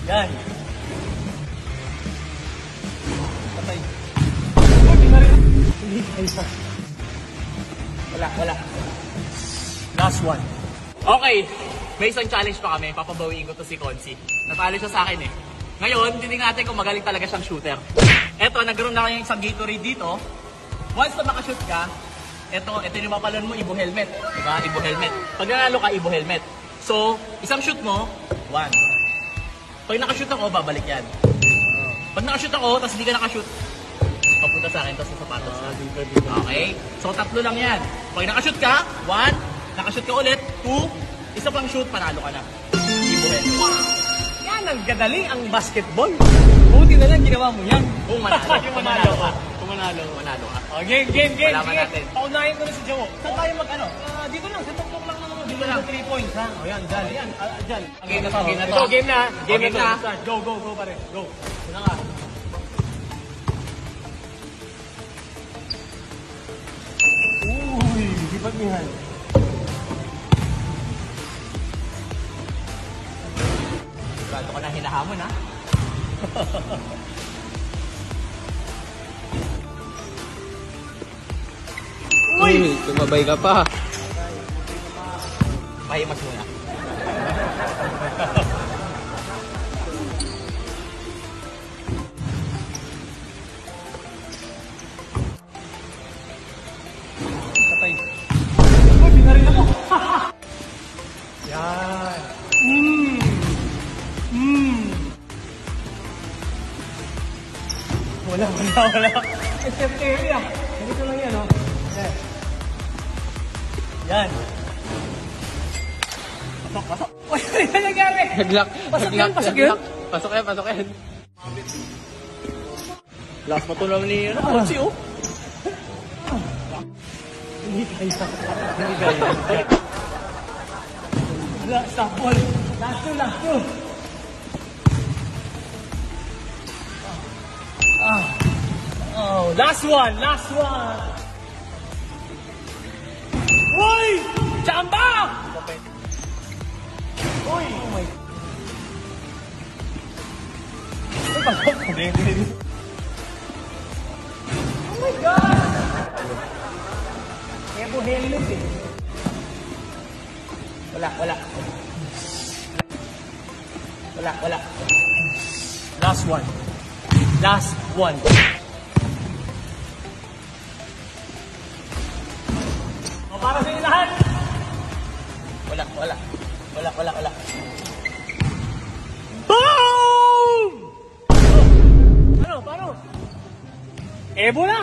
Yan. Patay. Wala. Last one. Okay, may isang challenge pa kami. Papabawiin ko to si Consi. Natalo siya sa akin eh. Ngayon, titingnan natin kung magaling talaga siyang shooter. Eto, nagkaroon na kayo isang Gatorade dito. Once na makashoot ka, ito yung mapalon mo, Ibo helmet. Diba? Ibo helmet. Pag nanalo ka, Ibo helmet. So, isang shoot mo, 1. Pag nakashoot ako, babalik yan. Pag nakashoot ako, tapos hindi ka nakashoot, papunta sa akin, tapos sa sapatos na. Okay? So, 3 lang yan. Pag nakashoot ka, 1. Nakashoot ka ulit, 2. Isa pang shoot, panalo ka na. Ibo helmet. Yan ang gadali ang basketball. Buti na lang ginawa mo yan. Kung manalo ka. Kung manalo ka. Oh, game. Malaman natin. Paunahin ko na si Jowo. Saan tayo mag-ano? Dito lang, sa tuktok lang naman. Dito lang, 3 points ha. O yan, dyan. Dyan. Game na to. Ito, game na. Game na. Go pare. Go. Una ka. Uy, lipat niyan. Sigurado ko na hinahamon ha. Uy, tumabay ka pa. Pahimas muna. Patay. Uy, binarin ako. Yan. Wala. Step area. Ganito lang yan, oh. Yan. Pasok. Uy, ano nangyari? Naglock. Pasok yan. Pasok yan. Last pa to lang ni Consi oh. Hindi kaya. Wala, stop ball. Last two. Oh, last one. Uy! Chamba! Uy! Oh my... Oh my God! Ebo helmet eh. Wala. Last one. O, para sa inyo lahat. Wala. Boom! Paano? Ebo na!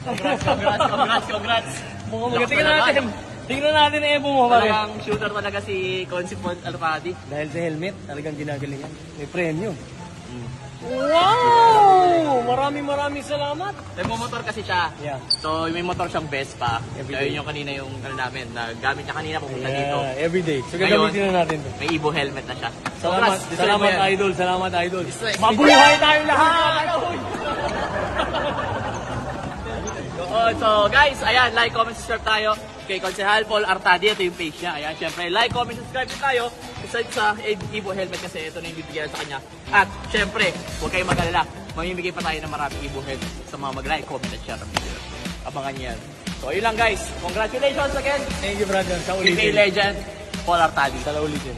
Congrats. Mukhang magatingin natin. Tingnan natin ang Ebo mo, pare. Talagang shooter talaga si Consi Alfadi. Dahil sa helmet, talagang ginagalingan. May premyo. Wow! Maraming salamat. Nagmo-motor kasi siya. Yeah. So, may motor siyang Vespa. Everyday. Yun yung kanina yung namin. Na gamit niya kanina pumunta dito. Everyday. So, Ngayon, gagamitin na natin to. May Ibo helmet na siya. Salamat, Congrats. salamat idol. Deserve. Mabuhay tayo lahat! So guys, ayan, like, comment, subscribe tayo kay Konsehal Paul Artadi. Ito yung page niya. Ayan, syempre, like, comment, subscribe din tayo sa Ibo helmet kasi ito na yung bibigyan sa kanya. At syempre, huwag kayong mag-alala. Mamimigay pa tayo ng maraming Ibo helmet sa mga mag-like, comment, at share. Abangan niyo yan. So yun lang guys. Congratulations again. Thank you brother. Sa PBA ulitin. legend, Paul Artadi. Sa ulitin.